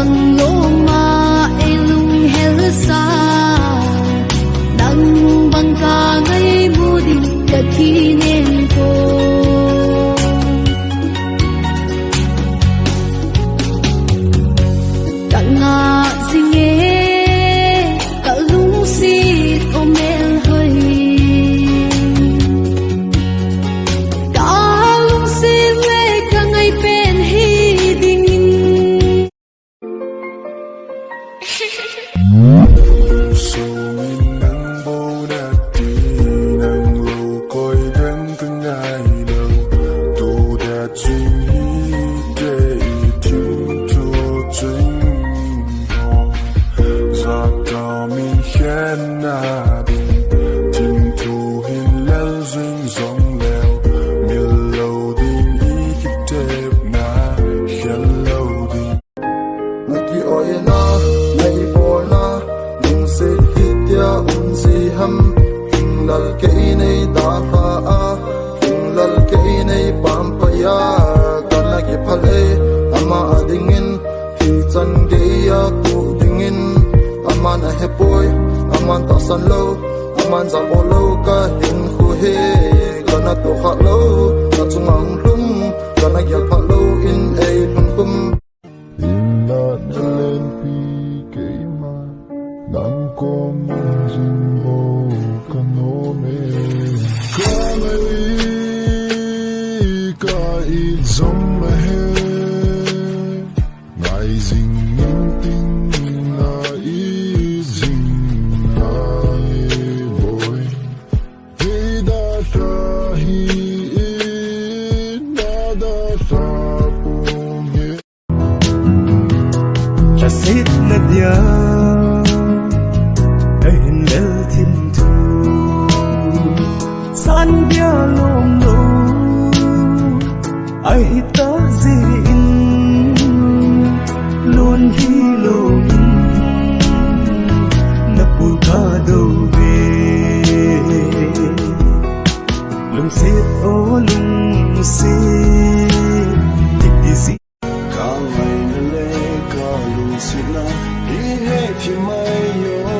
bằng lô mà ai lung hel sa nang bằng cả ngày mùa đình cả khi nên cô cả ngã gì nghe cả lung xịt ôm em hơi cả lung xịt nghe cả ngày bên hi đình aman ta san lo aman za o lo ka hin khu he kana to kha lo na chungang lum kana ya pha lo in a thun khum na len pi ke ma nang ko mun jin ho kano me ka I zong ma he ngai jing ning ting na I Sit na dia ai hin lel thin thu san dia lom lo ai ta zi in lon hi lom na pu ka do ve lum sit o lum sit easy ka mai na le ka lu sit na I hate you my